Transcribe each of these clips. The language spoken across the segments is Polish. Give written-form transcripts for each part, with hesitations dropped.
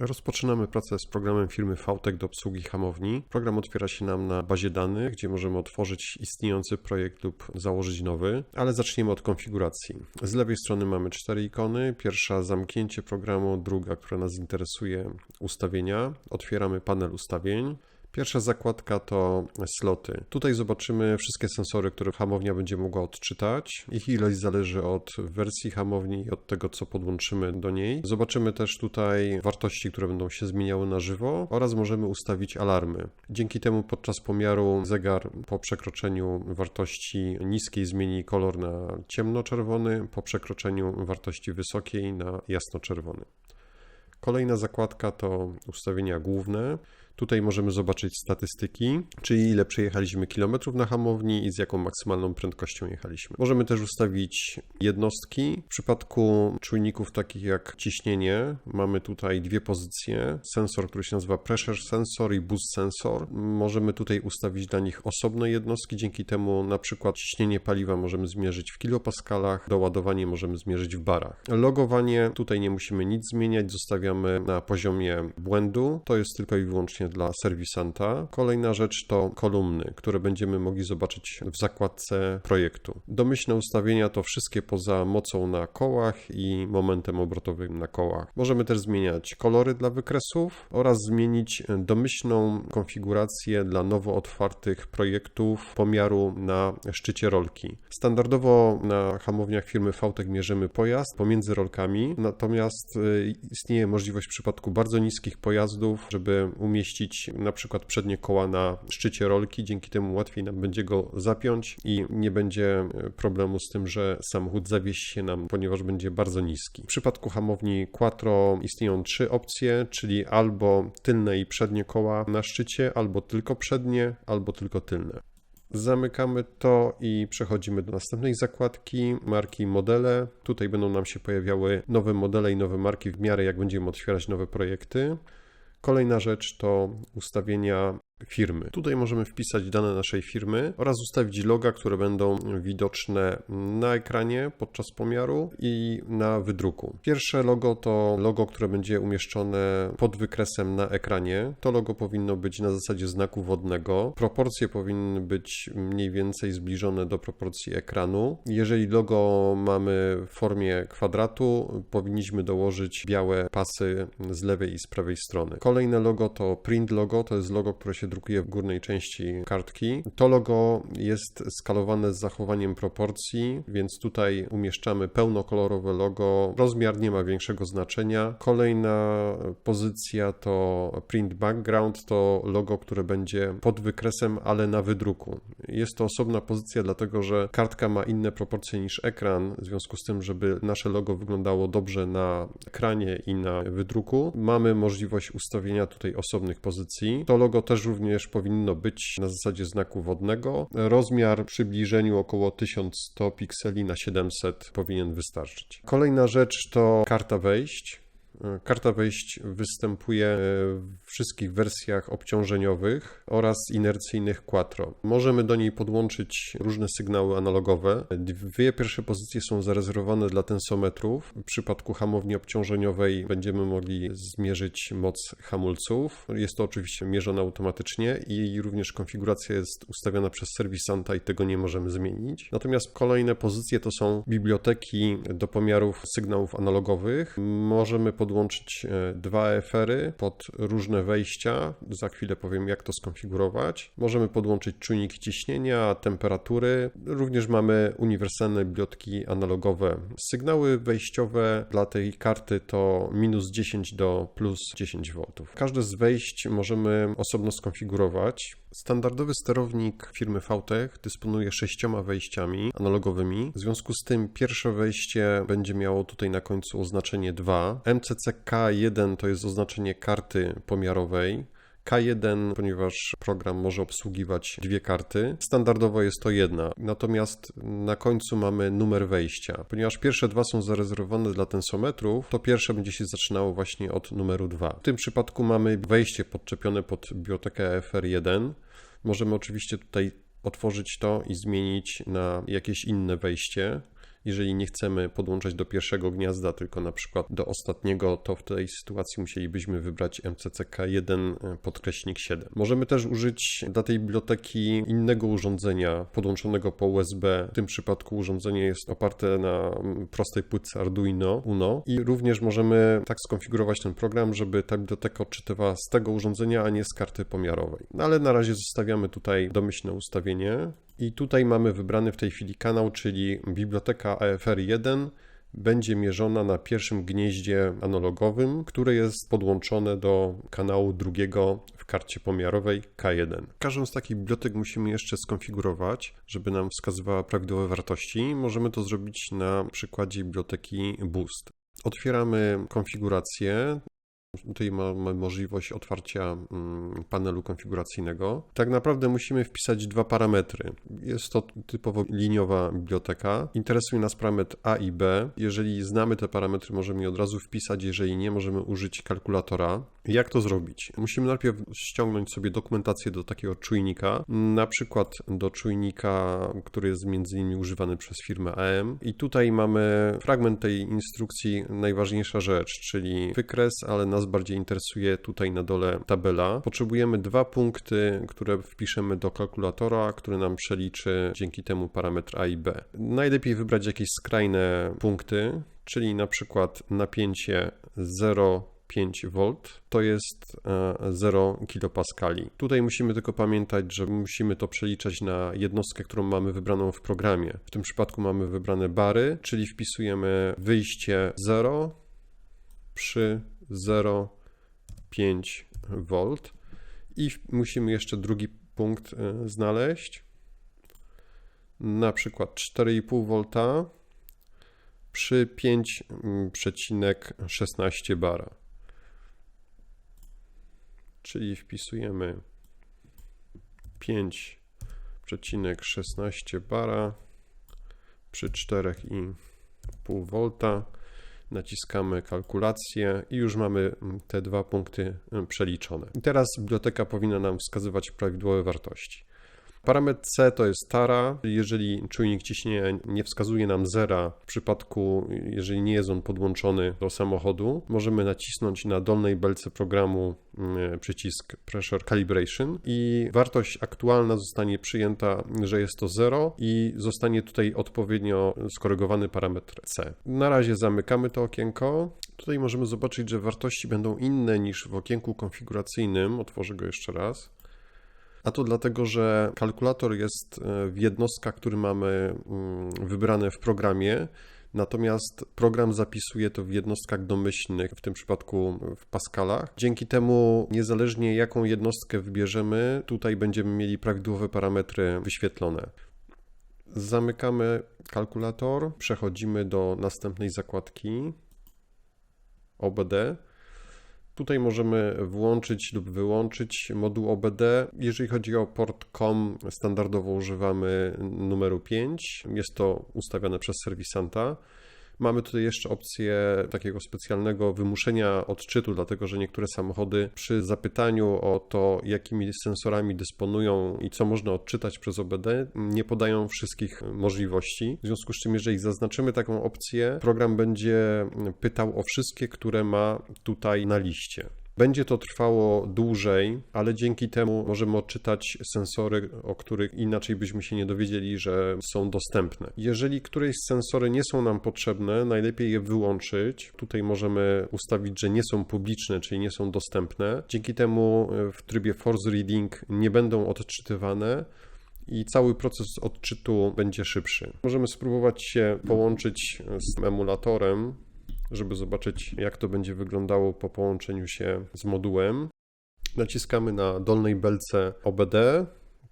Rozpoczynamy pracę z programem firmy VTech do obsługi hamowni. Program otwiera się nam na bazie danych, gdzie możemy otworzyć istniejący projekt lub założyć nowy, ale zaczniemy od konfiguracji. Z lewej strony mamy 4 ikony. Pierwsza zamknięcie programu, druga, która nas interesuje, ustawienia. Otwieramy panel ustawień. Pierwsza zakładka to sloty. Tutaj zobaczymy wszystkie sensory, które hamownia będzie mogła odczytać. Ich ilość zależy od wersji hamowni i od tego, co podłączymy do niej. Zobaczymy też tutaj wartości, które będą się zmieniały na żywo oraz możemy ustawić alarmy. Dzięki temu podczas pomiaru zegar po przekroczeniu wartości niskiej zmieni kolor na ciemnoczerwony, po przekroczeniu wartości wysokiej na jasnoczerwony. Kolejna zakładka to ustawienia główne. Tutaj możemy zobaczyć statystyki, czyli ile przejechaliśmy kilometrów na hamowni i z jaką maksymalną prędkością jechaliśmy. Możemy też ustawić jednostki. W przypadku czujników takich jak ciśnienie mamy tutaj dwie pozycje. Sensor, który się nazywa Pressure Sensor i Boost Sensor. Możemy tutaj ustawić dla nich osobne jednostki. Dzięki temu na przykład ciśnienie paliwa możemy zmierzyć w kilopaskalach, doładowanie możemy zmierzyć w barach. Logowanie, tutaj nie musimy nic zmieniać, zostawiamy na poziomie błędu. To jest tylko i wyłącznie dla serwisanta. Kolejna rzecz to kolumny, które będziemy mogli zobaczyć w zakładce projektu. Domyślne ustawienia to wszystkie poza mocą na kołach i momentem obrotowym na kołach. Możemy też zmieniać kolory dla wykresów oraz zmienić domyślną konfigurację dla nowo otwartych projektów pomiaru na szczycie rolki. Standardowo na hamowniach firmy VTech mierzymy pojazd pomiędzy rolkami, natomiast istnieje możliwość w przypadku bardzo niskich pojazdów, żeby umieścić na przykład przednie koła na szczycie rolki, dzięki temu łatwiej nam będzie go zapiąć i nie będzie problemu z tym, że samochód zawiesi się nam, ponieważ będzie bardzo niski. W przypadku hamowni Quattro istnieją 3 opcje, czyli albo tylne i przednie koła na szczycie, albo tylko przednie, albo tylko tylne. Zamykamy to i przechodzimy do następnej zakładki, marki, modele. Tutaj będą nam się pojawiały nowe modele i nowe marki w miarę jak będziemy otwierać nowe projekty. Kolejna rzecz to ustawienia firmy. Tutaj możemy wpisać dane naszej firmy oraz ustawić loga, które będą widoczne na ekranie podczas pomiaru i na wydruku. Pierwsze logo to logo, które będzie umieszczone pod wykresem na ekranie. To logo powinno być na zasadzie znaku wodnego. Proporcje powinny być mniej więcej zbliżone do proporcji ekranu. Jeżeli logo mamy w formie kwadratu, powinniśmy dołożyć białe pasy z lewej i z prawej strony. Kolejne logo to print logo, to jest logo, które się drukuje w górnej części kartki. To logo jest skalowane z zachowaniem proporcji, więc tutaj umieszczamy pełnokolorowe logo. Rozmiar nie ma większego znaczenia. Kolejna pozycja to print background, to logo, które będzie pod wykresem, ale na wydruku. Jest to osobna pozycja, dlatego że kartka ma inne proporcje niż ekran, w związku z tym, żeby nasze logo wyglądało dobrze na ekranie i na wydruku, mamy możliwość ustawienia tutaj osobnych pozycji. To logo też również powinno być na zasadzie znaku wodnego. Rozmiar w przybliżeniu około 1100 pikseli na 700 powinien wystarczyć. Kolejna rzecz to karta wejść. Karta wejść występuje w wszystkich wersjach obciążeniowych oraz inercyjnych Quattro. Możemy do niej podłączyć różne sygnały analogowe. Dwie pierwsze pozycje są zarezerwowane dla tensometrów. W przypadku hamowni obciążeniowej będziemy mogli zmierzyć moc hamulców. Jest to oczywiście mierzone automatycznie i również konfiguracja jest ustawiona przez serwisanta i tego nie możemy zmienić. Natomiast kolejne pozycje to są biblioteki do pomiarów sygnałów analogowych. Możemy podłączyć 2 EFR-y pod różne wejścia. Za chwilę powiem, jak to skonfigurować. Możemy podłączyć czujniki ciśnienia, temperatury. Również mamy uniwersalne biblioteki analogowe. Sygnały wejściowe dla tej karty to -10 do +10 V. Każde z wejść możemy osobno skonfigurować. Standardowy sterownik firmy VTech dysponuje 6 wejściami analogowymi. W związku z tym pierwsze wejście będzie miało tutaj na końcu oznaczenie 2. MCC K1 to jest oznaczenie karty pomiarowej. K1, ponieważ program może obsługiwać 2 karty. Standardowo jest to 1, natomiast na końcu mamy numer wejścia. Ponieważ pierwsze 2 są zarezerwowane dla tensometrów, to pierwsze będzie się zaczynało właśnie od numeru 2. W tym przypadku mamy wejście podczepione pod bibliotekę EFR1. Możemy oczywiście tutaj otworzyć to i zmienić na jakieś inne wejście. Jeżeli nie chcemy podłączać do pierwszego gniazda, tylko na przykład do ostatniego, to w tej sytuacji musielibyśmy wybrać MCCK1/7. Możemy też użyć dla tej biblioteki innego urządzenia podłączonego po USB. W tym przypadku urządzenie jest oparte na prostej płytce Arduino Uno i również możemy tak skonfigurować ten program, żeby ta biblioteka odczytywała z tego urządzenia, a nie z karty pomiarowej. No ale na razie zostawiamy tutaj domyślne ustawienie i tutaj mamy wybrany w tej chwili kanał, czyli biblioteka AFR1 będzie mierzona na pierwszym gnieździe analogowym, które jest podłączone do kanału drugiego w karcie pomiarowej K1. Każdą z takich bibliotek musimy jeszcze skonfigurować, żeby nam wskazywała prawidłowe wartości. Możemy to zrobić na przykładzie biblioteki Boost. Otwieramy konfigurację. Tutaj mamy możliwość otwarcia panelu konfiguracyjnego. Tak naprawdę musimy wpisać dwa parametry. Jest to typowo liniowa biblioteka. Interesuje nas parametr A i B. Jeżeli znamy te parametry, możemy je od razu wpisać. Jeżeli nie, możemy użyć kalkulatora. Jak to zrobić? Musimy najpierw ściągnąć sobie dokumentację do takiego czujnika, na przykład do czujnika, który jest między innymi używany przez firmę AM. I tutaj mamy fragment tej instrukcji, najważniejsza rzecz, czyli wykres, ale nas bardziej interesuje tutaj na dole tabela. Potrzebujemy dwa punkty, które wpiszemy do kalkulatora, który nam przeliczy dzięki temu parametr A i B. Najlepiej wybrać jakieś skrajne punkty, czyli na przykład napięcie 0,5 V to jest 0 kilopaskali. Tutaj musimy tylko pamiętać, że musimy to przeliczać na jednostkę, którą mamy wybraną w programie. W tym przypadku mamy wybrane bary, czyli wpisujemy wyjście 0 przy 0,5 V i musimy jeszcze drugi punkt znaleźć, na przykład 4,5 V przy 5,16 bara. Czyli wpisujemy 5,16 bara przy 4,5 V. Naciskamy kalkulację i już mamy te dwa punkty przeliczone. I teraz biblioteka powinna nam wskazywać prawidłowe wartości. Parametr C to jest tara. Jeżeli czujnik ciśnienia nie wskazuje nam zera, w przypadku, jeżeli nie jest on podłączony do samochodu, możemy nacisnąć na dolnej belce programu przycisk Pressure Calibration i wartość aktualna zostanie przyjęta, że jest to 0 i zostanie tutaj odpowiednio skorygowany parametr C. Na razie zamykamy to okienko. Tutaj możemy zobaczyć, że wartości będą inne niż w okienku konfiguracyjnym. Otworzę go jeszcze raz. A to dlatego, że kalkulator jest w jednostkach, które mamy wybrane w programie, natomiast program zapisuje to w jednostkach domyślnych, w tym przypadku w paskalach. Dzięki temu, niezależnie jaką jednostkę wybierzemy, tutaj będziemy mieli prawidłowe parametry wyświetlone. Zamykamy kalkulator, przechodzimy do następnej zakładki OBD. Tutaj możemy włączyć lub wyłączyć moduł OBD. Jeżeli chodzi o port COM, standardowo używamy numeru 5. Jest to ustawione przez serwisanta. Mamy tutaj jeszcze opcję takiego specjalnego wymuszenia odczytu, dlatego że niektóre samochody przy zapytaniu o to, jakimi sensorami dysponują i co można odczytać przez OBD, nie podają wszystkich możliwości. W związku z czym, jeżeli zaznaczymy taką opcję, program będzie pytał o wszystkie, które ma tutaj na liście. Będzie to trwało dłużej, ale dzięki temu możemy odczytać sensory, o których inaczej byśmy się nie dowiedzieli, że są dostępne. Jeżeli któreś z sensory nie są nam potrzebne, najlepiej je wyłączyć. Tutaj możemy ustawić, że nie są publiczne, czyli nie są dostępne. Dzięki temu w trybie force reading nie będą odczytywane i cały proces odczytu będzie szybszy. Możemy spróbować się połączyć z emulatorem, żeby zobaczyć, jak to będzie wyglądało po połączeniu się z modułem. Naciskamy na dolnej belce OBD.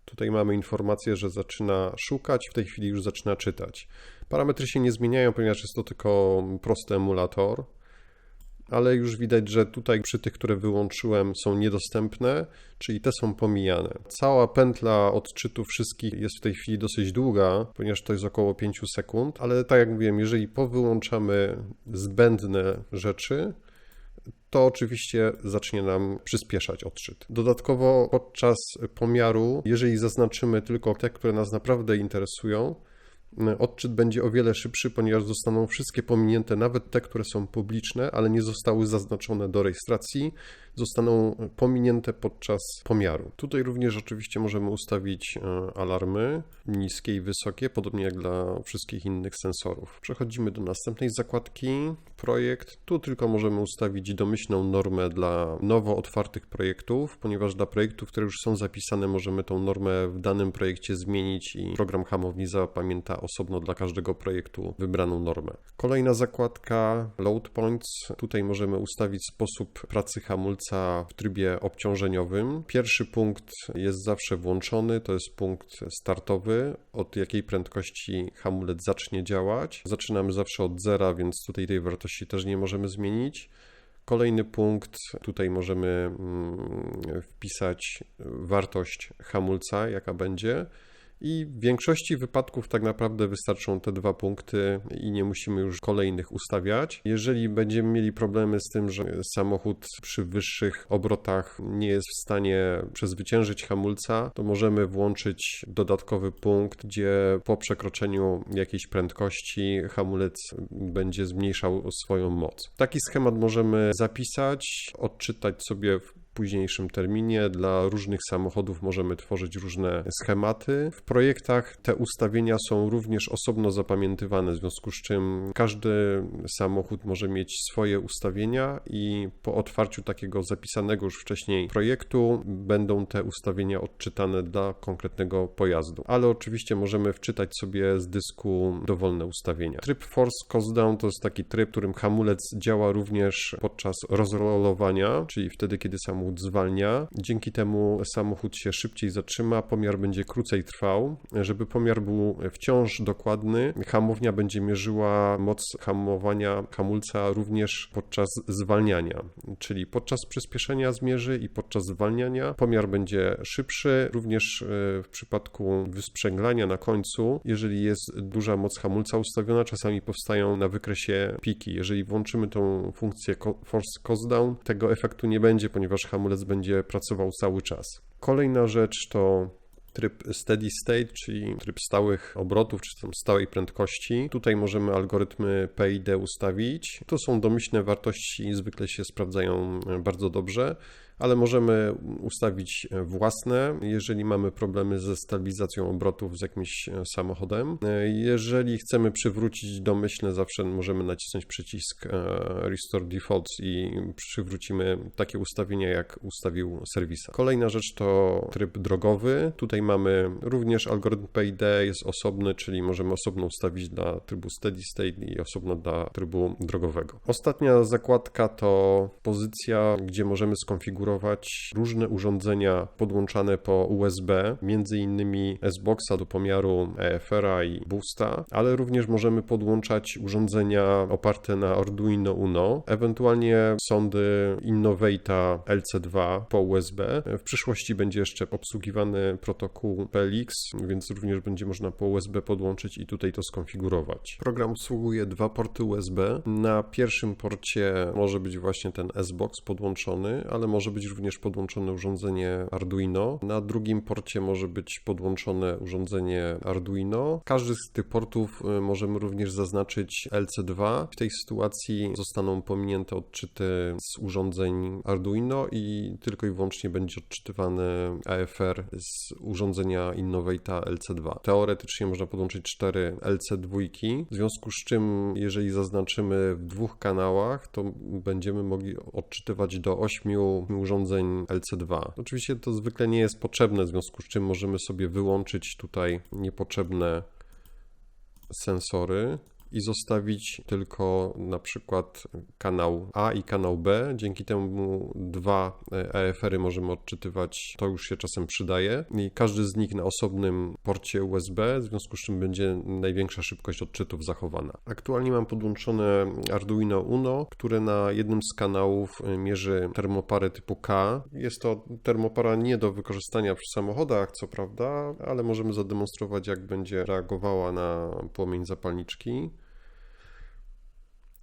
Tutaj mamy informację, że zaczyna szukać, w tej chwili już zaczyna czytać. Parametry się nie zmieniają, ponieważ jest to tylko prosty emulator, ale już widać, że tutaj przy tych, które wyłączyłem, są niedostępne, czyli te są pomijane. Cała pętla odczytu wszystkich jest w tej chwili dosyć długa, ponieważ to jest około 5 sekund, ale tak jak mówiłem, jeżeli powyłączamy zbędne rzeczy, to oczywiście zacznie nam przyspieszać odczyt. Dodatkowo podczas pomiaru, jeżeli zaznaczymy tylko te, które nas naprawdę interesują, odczyt będzie o wiele szybszy, ponieważ zostaną wszystkie pominięte, nawet te, które są publiczne, ale nie zostały zaznaczone do rejestracji, zostaną pominięte podczas pomiaru. Tutaj również oczywiście możemy ustawić alarmy niskie i wysokie, podobnie jak dla wszystkich innych sensorów. Przechodzimy do następnej zakładki, projekt. Tu tylko możemy ustawić domyślną normę dla nowo otwartych projektów, ponieważ dla projektów, które już są zapisane, możemy tą normę w danym projekcie zmienić i program hamowni zapamięta osobno dla każdego projektu wybraną normę. Kolejna zakładka, load points. Tutaj możemy ustawić sposób pracy hamulca w trybie obciążeniowym. Pierwszy punkt jest zawsze włączony, to jest punkt startowy, od jakiej prędkości hamulec zacznie działać. Zaczynamy zawsze od zera, więc tutaj tej wartości też nie możemy zmienić. Kolejny punkt, tutaj możemy wpisać wartość hamulca, jaka będzie. I w większości wypadków tak naprawdę wystarczą te 2 punkty i nie musimy już kolejnych ustawiać. Jeżeli będziemy mieli problemy z tym, że samochód przy wyższych obrotach nie jest w stanie przezwyciężyć hamulca, to możemy włączyć dodatkowy punkt, gdzie po przekroczeniu jakiejś prędkości hamulec będzie zmniejszał swoją moc. Taki schemat możemy zapisać, odczytać sobie w późniejszym terminie. Dla różnych samochodów możemy tworzyć różne schematy. W projektach te ustawienia są również osobno zapamiętywane, w związku z czym każdy samochód może mieć swoje ustawienia i po otwarciu takiego zapisanego już wcześniej projektu będą te ustawienia odczytane dla konkretnego pojazdu. Ale oczywiście możemy wczytać sobie z dysku dowolne ustawienia. Tryb Force Cost Down to jest taki tryb, w którym hamulec działa również podczas rozrolowania, czyli wtedy, kiedy samochód zwalnia. Dzięki temu samochód się szybciej zatrzyma, pomiar będzie krócej trwał. Żeby pomiar był wciąż dokładny, hamownia będzie mierzyła moc hamowania hamulca również podczas zwalniania, czyli podczas przyspieszenia zmierzy i podczas zwalniania pomiar będzie szybszy. Również w przypadku wysprzęglania na końcu, jeżeli jest duża moc hamulca ustawiona, czasami powstają na wykresie piki. Jeżeli włączymy tą funkcję Force Cost Down, tego efektu nie będzie, ponieważ hamulec będzie pracował cały czas. Kolejna rzecz to tryb steady state, czyli tryb stałych obrotów, czy tam stałej prędkości. Tutaj możemy algorytmy PID ustawić. To są domyślne wartości i zwykle się sprawdzają bardzo dobrze, ale możemy ustawić własne, jeżeli mamy problemy ze stabilizacją obrotów z jakimś samochodem. Jeżeli chcemy przywrócić domyślne, zawsze możemy nacisnąć przycisk Restore Defaults i przywrócimy takie ustawienia, jak ustawił serwisa. Kolejna rzecz to tryb drogowy. Tutaj mamy również algorytm PID, jest osobny, czyli możemy osobno ustawić dla trybu Steady State i osobno dla trybu drogowego. Ostatnia zakładka to pozycja, gdzie możemy skonfigurować różne urządzenia podłączane po USB, między innymi S-Boxa do pomiaru EFR-a i Boosta, ale również możemy podłączać urządzenia oparte na Arduino Uno, ewentualnie sondy Innovate'a LC2 po USB. W przyszłości będzie jeszcze obsługiwany protokół PLX, więc również będzie można po USB podłączyć i tutaj to skonfigurować. Program obsługuje 2 porty USB. Na pierwszym porcie może być właśnie ten S-Box podłączony, ale może być również podłączone urządzenie Arduino. Na drugim porcie może być podłączone urządzenie Arduino. Każdy z tych portów możemy również zaznaczyć LC2. W tej sytuacji zostaną pominięte odczyty z urządzeń Arduino i tylko i wyłącznie będzie odczytywany AFR z urządzenia Innovate'a LC2. Teoretycznie można podłączyć 4 LC2, w związku z czym jeżeli zaznaczymy w 2 kanałach, to będziemy mogli odczytywać do 8 urządzeń LC2. Oczywiście to zwykle nie jest potrzebne, w związku z czym możemy sobie wyłączyć tutaj niepotrzebne sensory i zostawić tylko na przykład kanał A i kanał B. Dzięki temu 2 AFR-y możemy odczytywać, to już się czasem przydaje. I każdy z nich na osobnym porcie USB, w związku z czym będzie największa szybkość odczytów zachowana. Aktualnie mam podłączone Arduino Uno, które na jednym z kanałów mierzy termoparę typu K. Jest to termopara nie do wykorzystania przy samochodach, co prawda, ale możemy zademonstrować, jak będzie reagowała na płomień zapalniczki.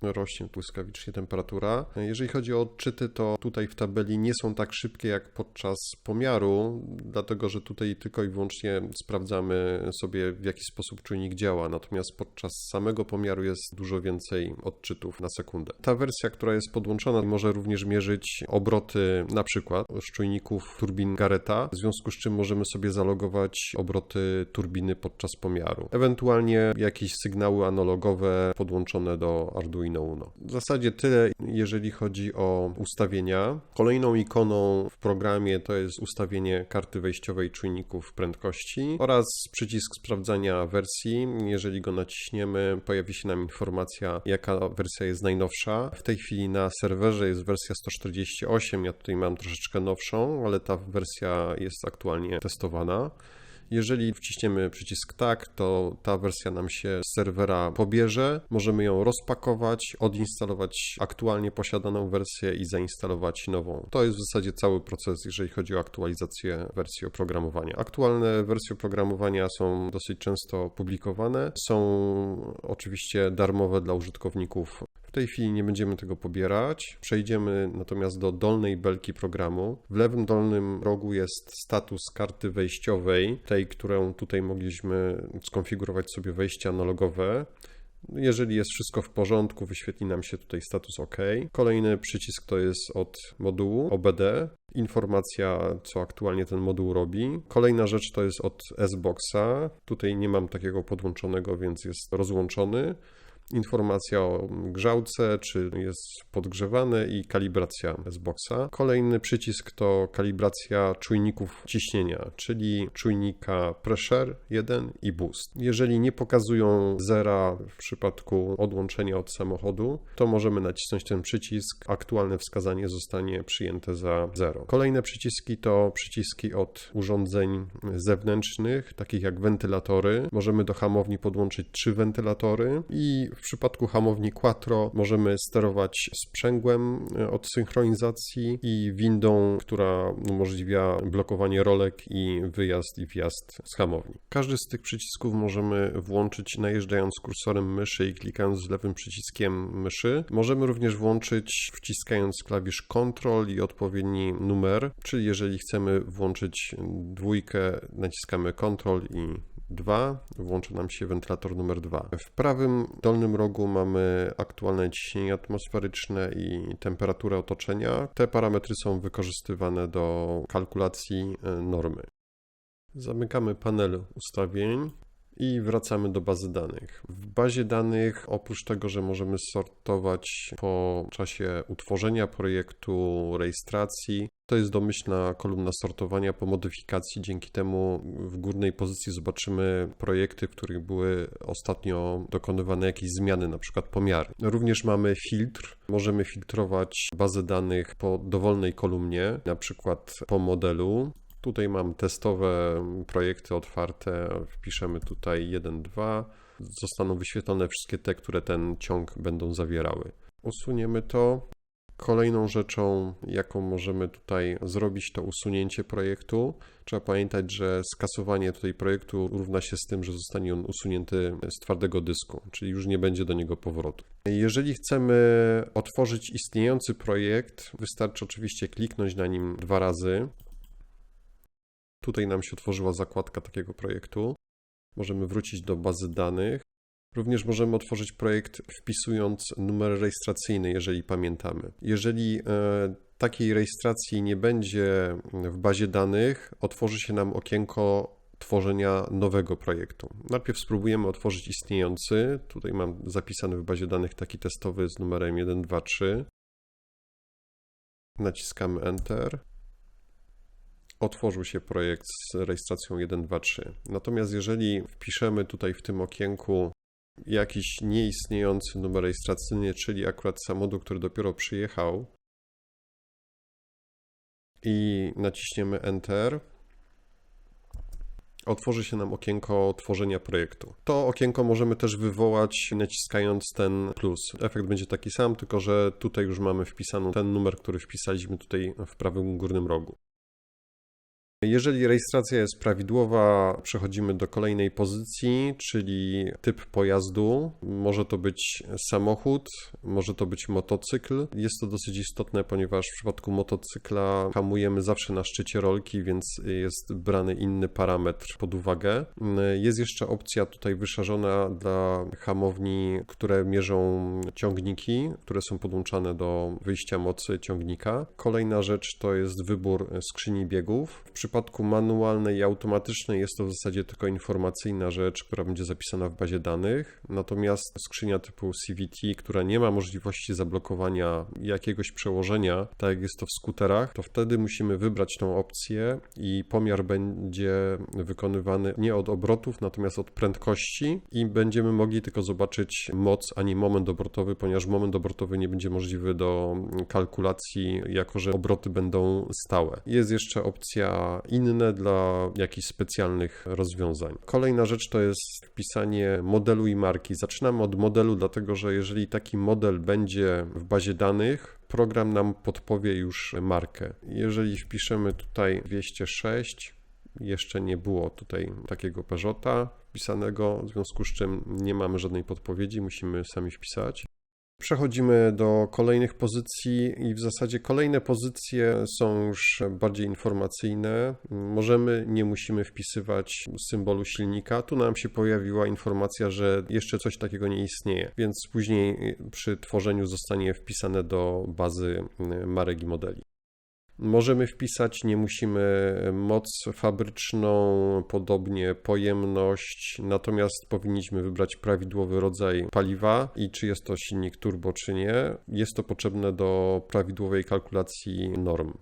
rośnie błyskawicznie temperatura. Jeżeli chodzi o odczyty, to tutaj w tabeli nie są tak szybkie jak podczas pomiaru, dlatego że tutaj tylko i wyłącznie sprawdzamy sobie, w jaki sposób czujnik działa, natomiast podczas samego pomiaru jest dużo więcej odczytów na sekundę. Ta wersja, która jest podłączona, może również mierzyć obroty na przykład z czujników turbin Garretta, w związku z czym możemy sobie zalogować obroty turbiny podczas pomiaru. Ewentualnie jakieś sygnały analogowe podłączone do Arduino Uno. W zasadzie tyle, jeżeli chodzi o ustawienia. Kolejną ikoną w programie to jest ustawienie karty wejściowej czujników prędkości oraz przycisk sprawdzania wersji. Jeżeli go naciśniemy, pojawi się nam informacja, jaka wersja jest najnowsza. W tej chwili na serwerze jest wersja 148, ja tutaj mam troszeczkę nowszą, ale ta wersja jest aktualnie testowana. Jeżeli wciśniemy przycisk tak, to ta wersja nam się z serwera pobierze. Możemy ją rozpakować, odinstalować aktualnie posiadaną wersję i zainstalować nową. To jest w zasadzie cały proces, jeżeli chodzi o aktualizację wersji oprogramowania. Aktualne wersje oprogramowania są dosyć często publikowane. Są oczywiście darmowe dla użytkowników. W tej chwili nie będziemy tego pobierać. Przejdziemy natomiast do dolnej belki programu. W lewym dolnym rogu jest status karty wejściowej, tej, którą tutaj mogliśmy skonfigurować sobie wejście analogowe. Jeżeli jest wszystko w porządku, wyświetli nam się tutaj status OK. Kolejny przycisk to jest od modułu OBD. Informacja, co aktualnie ten moduł robi. Kolejna rzecz to jest od S-Boxa. Tutaj nie mam takiego podłączonego, więc jest rozłączony. Informacja o grzałce, czy jest podgrzewany i kalibracja S-Boxa. Kolejny przycisk to kalibracja czujników ciśnienia, czyli czujnika Pressure 1 i Boost. Jeżeli nie pokazują zera w przypadku odłączenia od samochodu, to możemy nacisnąć ten przycisk. Aktualne wskazanie zostanie przyjęte za 0. Kolejne przyciski to przyciski od urządzeń zewnętrznych, takich jak wentylatory. Możemy do hamowni podłączyć 3 wentylatory i w przypadku hamowni Quattro możemy sterować sprzęgłem od synchronizacji i windą, która umożliwia blokowanie rolek i wyjazd i wjazd z hamowni. Każdy z tych przycisków możemy włączyć najeżdżając kursorem myszy i klikając lewym przyciskiem myszy. Możemy również włączyć wciskając klawisz Ctrl i odpowiedni numer, czyli jeżeli chcemy włączyć dwójkę, naciskamy Ctrl i 2, włączy nam się wentylator numer 2. W prawym dolnym rogu mamy aktualne ciśnienie atmosferyczne i temperaturę otoczenia. Te parametry są wykorzystywane do kalkulacji normy. Zamykamy panel ustawień i wracamy do bazy danych. W bazie danych, oprócz tego, że możemy sortować po czasie utworzenia projektu, rejestracji, to jest domyślna kolumna sortowania po modyfikacji. Dzięki temu w górnej pozycji zobaczymy projekty, w których były ostatnio dokonywane jakieś zmiany, na przykład pomiary. Również mamy filtr. Możemy filtrować bazę danych po dowolnej kolumnie, na przykład po modelu. Tutaj mam testowe projekty otwarte, wpiszemy tutaj 1, 2, zostaną wyświetlone wszystkie te, które ten ciąg będą zawierały. Usuniemy to. Kolejną rzeczą, jaką możemy tutaj zrobić, to usunięcie projektu. Trzeba pamiętać, że skasowanie tutaj projektu równa się z tym, że zostanie on usunięty z twardego dysku, czyli już nie będzie do niego powrotu. Jeżeli chcemy otworzyć istniejący projekt, wystarczy oczywiście kliknąć na nim 2 razy. Tutaj nam się otworzyła zakładka takiego projektu. Możemy wrócić do bazy danych. Również możemy otworzyć projekt wpisując numer rejestracyjny, jeżeli pamiętamy. Jeżeli takiej rejestracji nie będzie w bazie danych, otworzy się nam okienko tworzenia nowego projektu. Najpierw spróbujemy otworzyć istniejący. Tutaj mam zapisany w bazie danych taki testowy z numerem 1, 2, 3. Naciskamy Enter. Otworzył się projekt z rejestracją 1, 2, 3. Natomiast jeżeli wpiszemy tutaj w tym okienku jakiś nieistniejący numer rejestracyjny, czyli akurat samochód, który dopiero przyjechał i naciśniemy Enter, otworzy się nam okienko tworzenia projektu. To okienko możemy też wywołać naciskając ten plus. Efekt będzie taki sam, tylko że tutaj już mamy wpisany ten numer, który wpisaliśmy tutaj w prawym górnym rogu. Jeżeli rejestracja jest prawidłowa, przechodzimy do kolejnej pozycji, czyli typ pojazdu. Może to być samochód, może to być motocykl. Jest to dosyć istotne, ponieważ w przypadku motocykla hamujemy zawsze na szczycie rolki, więc jest brany inny parametr pod uwagę. Jest jeszcze opcja tutaj wyszarzona dla hamowni, które mierzą ciągniki, które są podłączane do wyjścia mocy ciągnika. Kolejna rzecz to jest wybór skrzyni biegów. W przypadku manualnej i automatycznej jest to w zasadzie tylko informacyjna rzecz, która będzie zapisana w bazie danych, natomiast skrzynia typu CVT, która nie ma możliwości zablokowania jakiegoś przełożenia, tak jak jest to w skuterach, to wtedy musimy wybrać tą opcję i pomiar będzie wykonywany nie od obrotów, natomiast od prędkości i będziemy mogli tylko zobaczyć moc, a nie moment obrotowy, ponieważ moment obrotowy nie będzie możliwy do kalkulacji, jako że obroty będą stałe. Jest jeszcze opcja inne dla jakichś specjalnych rozwiązań. Kolejna rzecz to jest wpisanie modelu i marki. Zaczynamy od modelu, dlatego że jeżeli taki model będzie w bazie danych, program nam podpowie już markę. Jeżeli wpiszemy tutaj 206, jeszcze nie było tutaj takiego Peugeota wpisanego, w związku z czym nie mamy żadnej podpowiedzi, musimy sami wpisać. Przechodzimy do kolejnych pozycji i w zasadzie kolejne pozycje są już bardziej informacyjne. Nie musimy wpisywać symbolu silnika. Tu nam się pojawiła informacja, że jeszcze coś takiego nie istnieje, więc później przy tworzeniu zostanie wpisane do bazy marek i modeli. Możemy wpisać, nie musimy moc fabryczną, podobnie pojemność, natomiast powinniśmy wybrać prawidłowy rodzaj paliwa i czy jest to silnik turbo, czy nie. Jest to potrzebne do prawidłowej kalkulacji norm.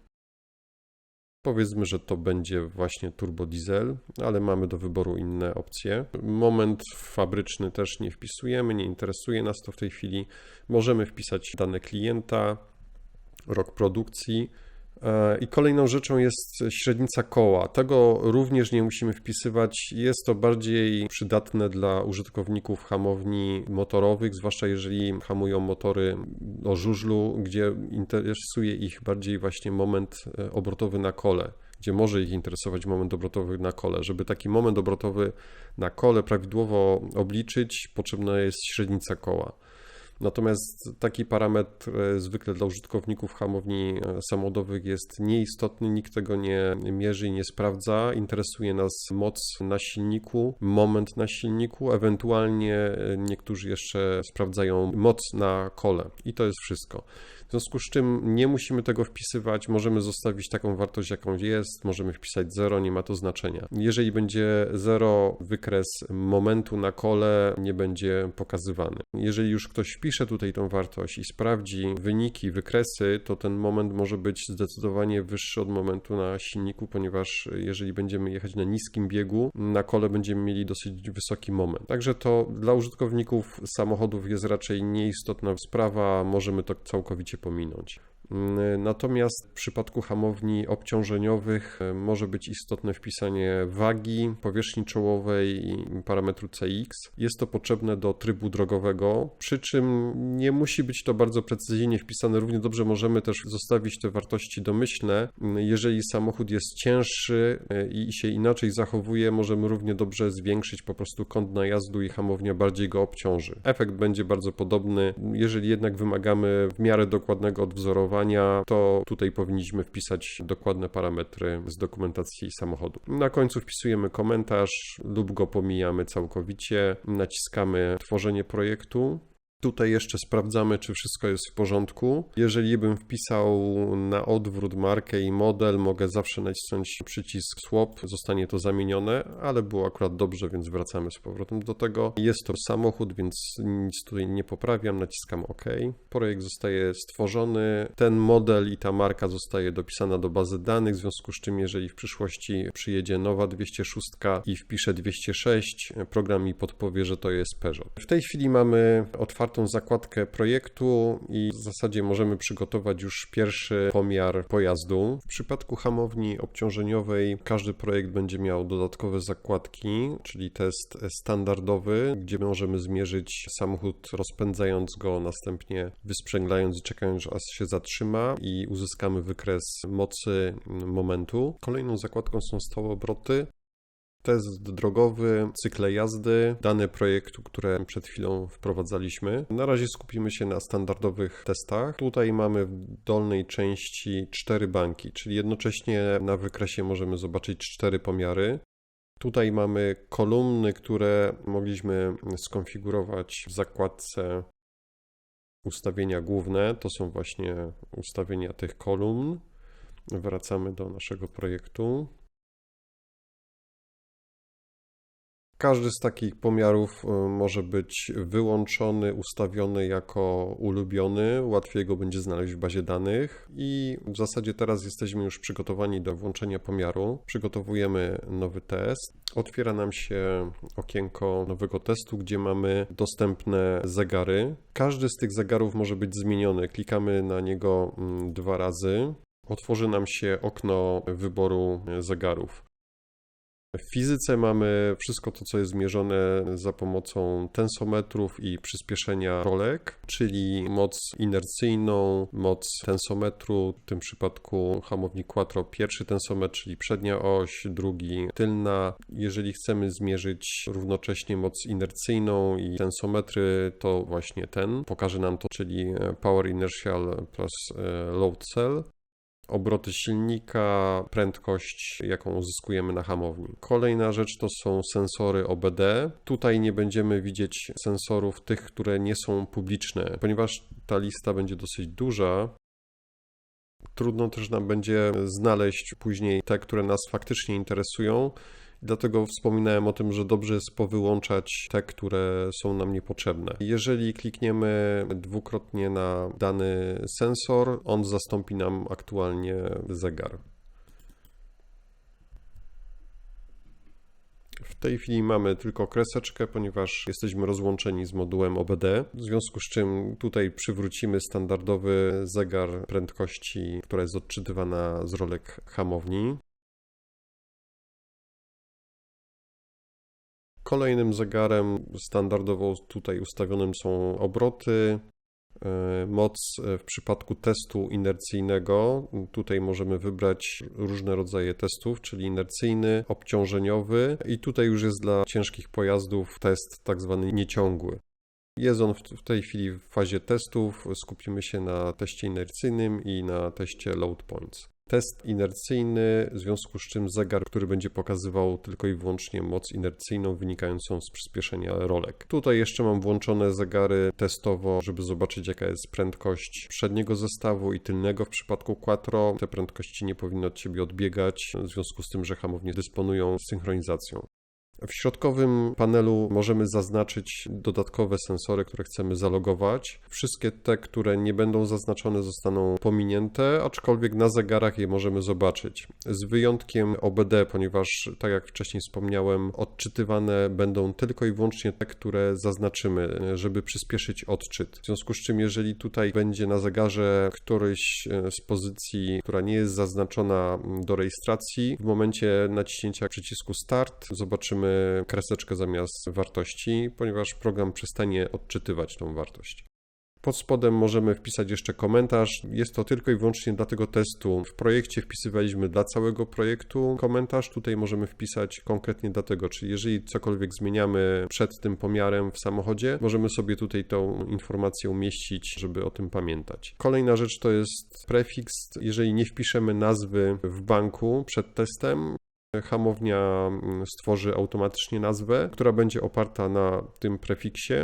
Powiedzmy, że to będzie właśnie turbo diesel, ale mamy do wyboru inne opcje. Moment fabryczny też nie wpisujemy, nie interesuje nas to w tej chwili. Możemy wpisać dane klienta, rok produkcji. I kolejną rzeczą jest średnica koła. Tego również nie musimy wpisywać. Jest to bardziej przydatne dla użytkowników hamowni motorowych, zwłaszcza jeżeli hamują motory o żużlu, gdzie interesuje ich bardziej właśnie moment obrotowy na kole, gdzie może ich interesować moment obrotowy na kole. Żeby taki moment obrotowy na kole prawidłowo obliczyć, potrzebna jest średnica koła. Natomiast taki parametr zwykle dla użytkowników hamowni samochodowych jest nieistotny, nikt tego nie mierzy i nie sprawdza. Interesuje nas moc na silniku, moment na silniku, ewentualnie niektórzy jeszcze sprawdzają moc na kole i to jest wszystko. W związku z czym nie musimy tego wpisywać, możemy zostawić taką wartość, jaką jest, możemy wpisać 0, nie ma to znaczenia. Jeżeli będzie 0, wykres momentu na kole nie będzie pokazywany. Jeżeli już ktoś wpisze tutaj tą wartość i sprawdzi wyniki, wykresy, to ten moment może być zdecydowanie wyższy od momentu na silniku, ponieważ jeżeli będziemy jechać na niskim biegu, na kole będziemy mieli dosyć wysoki moment. Także to dla użytkowników samochodów jest raczej nieistotna sprawa, możemy to całkowicie pominąć. Natomiast w przypadku hamowni obciążeniowych może być istotne wpisanie wagi, powierzchni czołowej i parametru CX. Jest to potrzebne do trybu drogowego, przy czym nie musi być to bardzo precyzyjnie wpisane. Równie dobrze możemy też zostawić te wartości domyślne. Jeżeli samochód jest cięższy i się inaczej zachowuje, możemy równie dobrze zwiększyć po prostu kąt najazdu i hamownia bardziej go obciąży. Efekt będzie bardzo podobny. Jeżeli jednak wymagamy w miarę dokładnego odwzorowania, to tutaj powinniśmy wpisać dokładne parametry z dokumentacji samochodu. Na końcu wpisujemy komentarz lub go pomijamy całkowicie, naciskamy tworzenie projektu. Tutaj jeszcze sprawdzamy, czy wszystko jest w porządku. Jeżeli bym wpisał na odwrót markę i model, mogę zawsze nacisnąć przycisk swap, zostanie to zamienione, ale było akurat dobrze, więc wracamy z powrotem do tego. Jest to samochód, więc nic tutaj nie poprawiam, naciskam OK. Projekt zostaje stworzony, ten model i ta marka zostaje dopisana do bazy danych, w związku z czym jeżeli w przyszłości przyjedzie nowa 206 i wpiszę 206, program mi podpowie, że to jest Peugeot. W tej chwili mamy otwarte otwartą zakładkę projektu i w zasadzie możemy przygotować już pierwszy pomiar pojazdu. W przypadku hamowni obciążeniowej każdy projekt będzie miał dodatkowe zakładki, czyli test standardowy, gdzie możemy zmierzyć samochód rozpędzając go, następnie wysprzęglając i czekając, aż się zatrzyma i uzyskamy wykres mocy momentu. Kolejną zakładką są stałe obroty, test drogowy, cykle jazdy, dane projektu, które przed chwilą wprowadzaliśmy. Na razie skupimy się na standardowych testach. Tutaj mamy w dolnej części 4 banki, czyli jednocześnie na wykresie możemy zobaczyć 4 pomiary. Tutaj mamy kolumny, które mogliśmy skonfigurować w zakładce ustawienia główne. To są właśnie ustawienia tych kolumn. Wracamy do naszego projektu. Każdy z takich pomiarów może być wyłączony, ustawiony jako ulubiony, łatwiej go będzie znaleźć w bazie danych i w zasadzie teraz jesteśmy już przygotowani do włączenia pomiaru. Przygotowujemy nowy test. Otwiera nam się okienko nowego testu, gdzie mamy dostępne zegary. Każdy z tych zegarów może być zmieniony. Klikamy na niego 2 razy. Otworzy nam się okno wyboru zegarów. W fizyce mamy wszystko to, co jest zmierzone za pomocą tensometrów i przyspieszenia rolek, czyli moc inercyjną, moc tensometru, w tym przypadku hamowni quattro pierwszy tensometr, czyli przednia oś, drugi tylna. Jeżeli chcemy zmierzyć równocześnie moc inercyjną i tensometry, to właśnie ten pokaże nam to, czyli power inertial plus load cell. Obroty silnika, prędkość, jaką uzyskujemy na hamowni. Kolejna rzecz to są sensory OBD. Tutaj nie będziemy widzieć sensorów tych, które nie są publiczne, ponieważ ta lista będzie dosyć duża. Trudno też nam będzie znaleźć później te, które nas faktycznie interesują. Dlatego wspominałem o tym, że dobrze jest powyłączać te, które są nam niepotrzebne. Jeżeli klikniemy dwukrotnie na dany sensor, on zastąpi nam aktualnie zegar. W tej chwili mamy tylko kreseczkę, ponieważ jesteśmy rozłączeni z modułem OBD, w związku z czym tutaj przywrócimy standardowy zegar prędkości, która jest odczytywana z rolek hamowni. Kolejnym zegarem standardowo tutaj ustawionym są obroty, moc w przypadku testu inercyjnego. Tutaj możemy wybrać różne rodzaje testów, czyli inercyjny, obciążeniowy i tutaj już jest dla ciężkich pojazdów test tak zwany nieciągły. Jest on w tej chwili w fazie testów. Skupimy się na teście inercyjnym i na teście load points. Test inercyjny, w związku z czym zegar, który będzie pokazywał tylko i wyłącznie moc inercyjną wynikającą z przyspieszenia rolek. Tutaj jeszcze mam włączone zegary testowo, żeby zobaczyć, jaka jest prędkość przedniego zestawu i tylnego w przypadku quattro. Te prędkości nie powinny od siebie odbiegać, w związku z tym, że hamownie dysponują synchronizacją. W środkowym panelu możemy zaznaczyć dodatkowe sensory, które chcemy zalogować. Wszystkie te, które nie będą zaznaczone, zostaną pominięte, aczkolwiek na zegarach je możemy zobaczyć. Z wyjątkiem OBD, ponieważ tak jak wcześniej wspomniałem, odczytywane będą tylko i wyłącznie te, które zaznaczymy, żeby przyspieszyć odczyt. W związku z czym, jeżeli tutaj będzie na zegarze któryś z pozycji, która nie jest zaznaczona do rejestracji, w momencie naciśnięcia przycisku Start zobaczymy kreseczkę zamiast wartości, ponieważ program przestanie odczytywać tą wartość. Pod spodem możemy wpisać jeszcze komentarz. Jest to tylko i wyłącznie dla tego testu. W projekcie wpisywaliśmy dla całego projektu komentarz. Tutaj możemy wpisać konkretnie dlatego, czyli jeżeli cokolwiek zmieniamy przed tym pomiarem w samochodzie, możemy sobie tutaj tą informację umieścić, żeby o tym pamiętać. Kolejna rzecz to jest prefiks. Jeżeli nie wpiszemy nazwy w banku przed testem, hamownia stworzy automatycznie nazwę, która będzie oparta na tym prefiksie.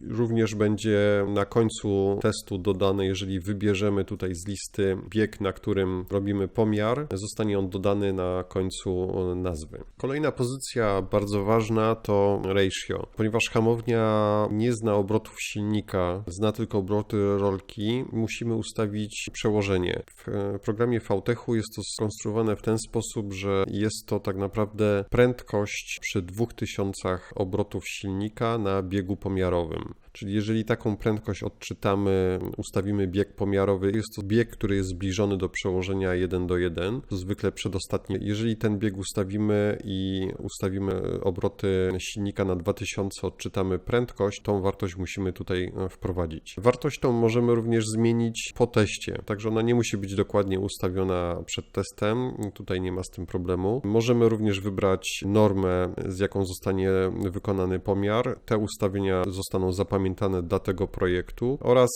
Również będzie na końcu testu dodane, jeżeli wybierzemy tutaj z listy bieg, na którym robimy pomiar, zostanie on dodany na końcu nazwy. Kolejna pozycja bardzo ważna to ratio. Ponieważ hamownia nie zna obrotów silnika, zna tylko obroty rolki, musimy ustawić przełożenie. W programie VTech-u jest to skonstruowane w ten sposób, że jest to tak naprawdę prędkość przy 2000 obrotów silnika na biegu pomiarowym. Czyli jeżeli taką prędkość odczytamy, ustawimy bieg pomiarowy, jest to bieg, który jest zbliżony do przełożenia 1:1, to zwykle przedostatni. Jeżeli ten bieg ustawimy i ustawimy obroty silnika na 2000, odczytamy prędkość, tą wartość musimy tutaj wprowadzić. Wartość tą możemy również zmienić po teście, także ona nie musi być dokładnie ustawiona przed testem, tutaj nie ma z tym problemu. Możemy również wybrać normę, z jaką zostanie wykonany pomiar. Te ustawienia zostaną zapamiętane dla tego projektu oraz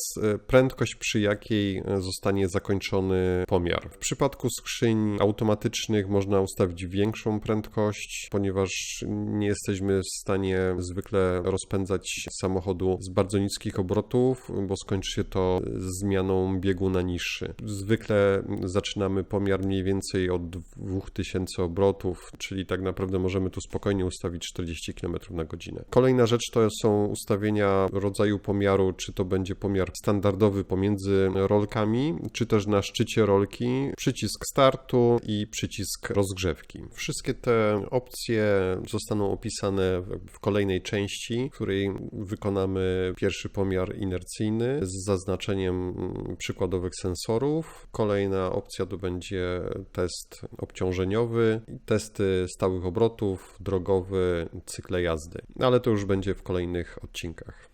prędkość, przy jakiej zostanie zakończony pomiar. W przypadku skrzyń automatycznych można ustawić większą prędkość, ponieważ nie jesteśmy w stanie zwykle rozpędzać samochodu z bardzo niskich obrotów, bo skończy się to zmianą biegu na niższy. Zwykle zaczynamy pomiar mniej więcej od 2000 obrotów, czyli tak naprawdę możemy tu spokojnie ustawić 40 km na godzinę. Kolejna rzecz to są ustawienia rodzaju pomiaru, czy to będzie pomiar standardowy pomiędzy rolkami, czy też na szczycie rolki, przycisk startu i przycisk rozgrzewki. Wszystkie te opcje zostaną opisane w kolejnej części, w której wykonamy pierwszy pomiar inercyjny z zaznaczeniem przykładowych sensorów. Kolejna opcja to będzie test obciążeniowy, testy stałych obrotów, drogowy, cykle jazdy. Ale to już będzie w kolejnych odcinkach.